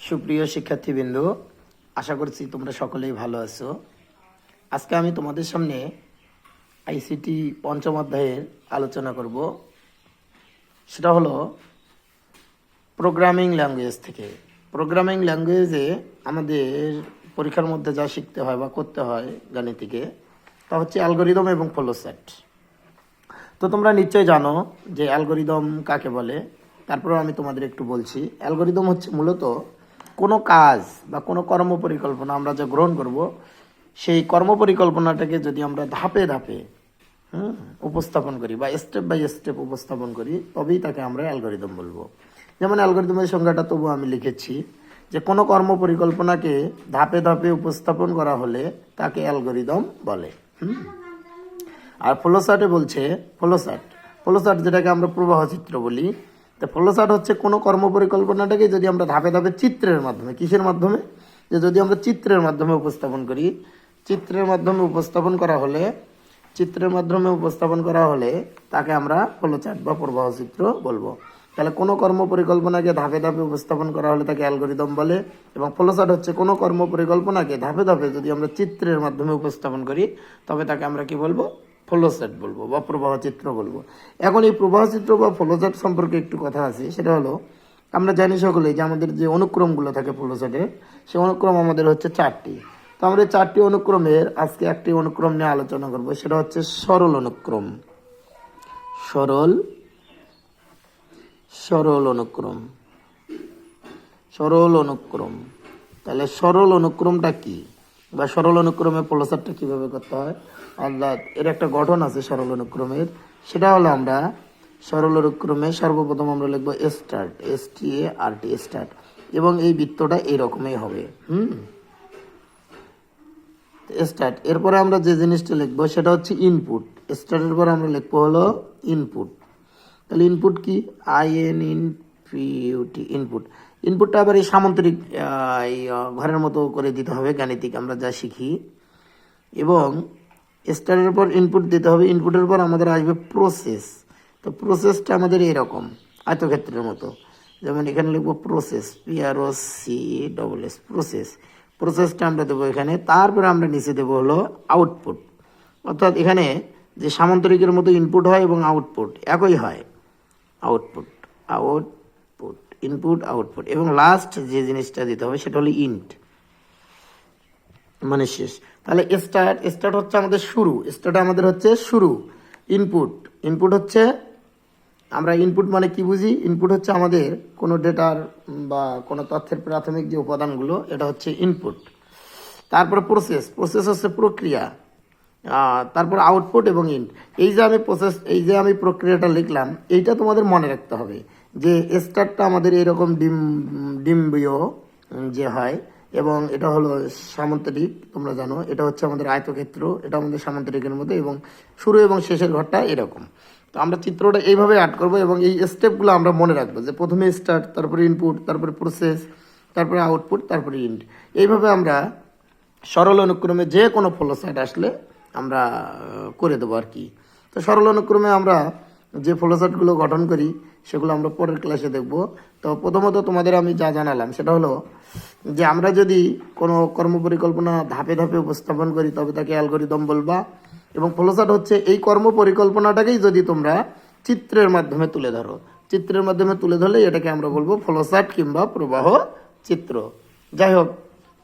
সুপ্রিয় শিক্ষার্থীবৃন্দ, আশা করছি তোমরা সকলেই ভালো আছো। আজকে আমি তোমাদের সামনে আইসিটি পঞ্চম অধ্যায়ের আলোচনা করব। সেটা হলো প্রোগ্রামিং ল্যাঙ্গুয়েজ থেকে। প্রোগ্রামিং ল্যাঙ্গুয়েজে আমাদের পরীক্ষার মধ্যে যা শিখতে হয় বা করতে হয় গাণিতিকে, তা হচ্ছে অ্যালগরিদম এবং ফ্লোচার্ট। তো তোমরা নিশ্চয়ই জানো যে অ্যালগরিদম কাকে বলে। তারপরেও আমি তোমাদের একটু বলছি। অ্যালগরিদম হচ্ছে মূলত কোনো কাজ বা কোনো কর্ম পরিকল্পনা আমরা যা গ্রহণ করব, সেই কর্ম পরিকল্পনাটাকে যদি আমরা ধাপে ধাপে উপস্থাপন করি বা স্টেপ বাই স্টেপ উপস্থাপন করি, তবেই তাকে আমরা অ্যালগরিদম বলবো। যেমন অ্যালগরিদমের সংজ্ঞাটা তবু আমি লিখেছি যে কোনো কর্ম পরিকল্পনাকে ধাপে ধাপে উপস্থাপন করা হলে তাকে অ্যালগরিদম বলে। আর ফ্লোচার্টে বলছে ফ্লোচার্ট যেটাকে আমরা প্রবাহ চিত্র বলি। তো ফ্লোচার্ট হচ্ছে কোনো কর্ম পরিকল্পনাটাকে যদি আমরা ধাপে ধাপে চিত্রের মাধ্যমে, কিসের মাধ্যমে, যে যদি আমরা চিত্রের মাধ্যমে উপস্থাপন করি, চিত্রের মাধ্যমে উপস্থাপন করা হলে তাকে আমরা ফ্লোচার্ট বা প্রবাহ চিত্র বলবো। তাহলে কোনো কর্ম পরিকল্পনাকে ধাপে ধাপে উপস্থাপন করা হলে তাকে অ্যালগরিদম বলে, এবং ফ্লোচার্ট হচ্ছে কোনো কর্ম পরিকল্পনাকে ধাপে ধাপে যদি আমরা চিত্রের মাধ্যমে উপস্থাপন করি, তবে তাকে আমরা কি বলবো? ফ্লোচার্ট বলবো বা প্রবাহ চিত্র বলবো। এখন এই প্রবাহ চিত্র বা ফ্লোচার্ট সম্পর্কে একটু কথা আছে। সেটা হলো, আমরা জানি সকলেই যে আমাদের যে অনুক্রমগুলো থাকে ফ্লোচার্টে, সেই অনুক্রম আমাদের হচ্ছে 4টি। তো আমরা 4টি অনুক্রমের আজকে একটি অনুক্রম নিয়ে আলোচনা করব। সেটা হচ্ছে সরল অনুক্রম। সরল অনুক্রম। তাহলে সরল অনুক্রমটা কি, বা সরল অনুক্রমে ফ্লোচার্টটা কিভাবে করতে হয়, অর্থাৎ এর একটা গঠন আছে সরল অনুক্রমের। সেটা হলো, আমরা সরল অনুক্রমে সর্বপ্রথম আমরা লিখবো স্টার্ট, START, স্টার্ট, এবং এই বৃত্তটা এইরকমই হবে। স্টার্ট। এরপরে আমরা যে জিনিসটা লিখবো সেটা হচ্ছে ইনপুট। স্টার্টের পর আমরা লিখবো হলো ইনপুট। তাহলে ইনপুট কি? INPUT, input. ইনপুটটা আবার এই সামান্তরিক ঘরের মতো করে দিতে হবে, গাণিতিক আমরা যা শিখি। এবং স্টারের পর ইনপুট দিতে হবে। ইনপুটের পর আমাদের আসবে প্রসেস। তো প্রসেসটা আমাদের এরকম আয়তক্ষেত্রের মতো। যেমন এখানে লিখবো প্রসেস, PROCESS, প্রসেস। প্রসেসটা আমরা দেবো এখানে। তারপরে আমরা নিচে দেবো হলো আউটপুট। অর্থাৎ এখানে যে সামান্তরিকের মতো ইনপুট হয় এবং আউটপুট একই হয়। আউটপুট, ইনপুট, আউটপুট, এবং লাস্ট যে জিনিসটা দিতে হবে সেটা হলো ইন্ট, মানে শেষ। তাহলে স্টার্ট হচ্ছে আমাদের শুরু। আমাদের হচ্ছে শুরু। ইনপুট হচ্ছে, আমরা ইনপুট মানে কি বুঝি? ইনপুট হচ্ছে আমাদের কোনো ডেটার বা কোনো তথ্যের প্রাথমিক যে উপাদানগুলো, এটা হচ্ছে ইনপুট। তারপরে প্রসেস হচ্ছে প্রক্রিয়া। তারপর আউটপুট এবং ইন্ট। এই যে আমি প্রক্রিয়াটা লিখলাম, এইটা তোমাদের মনে রাখতে হবে যে স্টার্টটা আমাদের এরকম ডিম্বীয় যে হয়, এবং এটা হলো সামান্তরিক। তোমরা জানো এটা হচ্ছে আমাদের আয়তক্ষেত্র, এটা আমাদের সামান্তরিকের মধ্যে, এবং শুরু এবং শেষের ঘরটা এরকম। তো আমরা চিত্রটা এইভাবে অ্যাড করবো, এবং এই স্টেপগুলো আমরা মনে রাখবো যে প্রথমে স্টার্ট, তারপরে ইনপুট, তারপরে প্রসেস, তারপরে আউটপুট, তারপরে ইন্ট। এইভাবে আমরা সরল অনুক্রমে যে কোনো ফ্লোচার্ট আসলে আমরা করে দেবো আর কি। তো সরল অনুক্রমে আমরা যে ফ্লোচার্টগুলো গঠন করি সেগুলো আমরা পরের ক্লাসে দেখব। তো প্রথমত তোমাদের আমি যা জানালাম সেটা হলো যে আমরা যদি কোনো কর্মপরিকল্পনা ধাপে ধাপে উপস্থাপন করি, তবে তাকে অ্যালগরিদম বলবা। এবং ফ্লোচার্ট হচ্ছে এই কর্মপরিকল্পনাটাকেই যদি তোমরা চিত্রের মাধ্যমে তুলে ধরলে এটাকে আমরা বলবো ফ্লোচার্ট কিংবা প্রবাহ চিত্র। যাই হোক,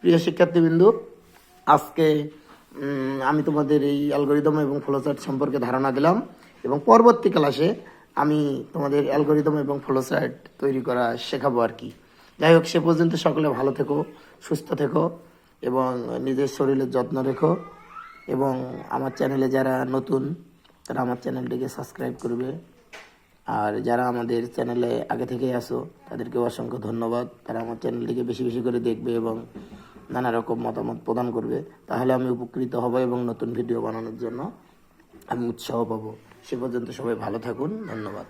প্রিয় শিক্ষার্থীবৃন্দ, আজকে আমি তোমাদের এই অ্যালগরিদম এবং ফ্লোচার্ট সম্পর্কে ধারণা দিলাম, এবং পরবর্তী ক্লাসে আমি তোমাদের অ্যালগরিদম এবং ফ্লোচার্ট তৈরি করা শেখাবো আর কি। যাই হোক, সে পর্যন্ত সকলে ভালো থেকো, সুস্থ থেকো, এবং নিজের শরীরের যত্ন রেখো। এবং আমার চ্যানেলে যারা নতুন, তারা আমার চ্যানেলটিকে সাবস্ক্রাইব করবে। আর যারা আমাদের চ্যানেলে আগে থেকেই আসো, তাদেরকে অসংখ্য ধন্যবাদ। তারা আমার চ্যানেলটিকে বেশি বেশি করে দেখবে এবং নানা রকম মতামত প্রদান করবে। তাহলে আমি উপকৃত হব এবং নতুন ভিডিও বানানোর জন্য আমি উৎসাহ পাবো। সে পর্যন্ত সবাই ভালো থাকুন। ধন্যবাদ।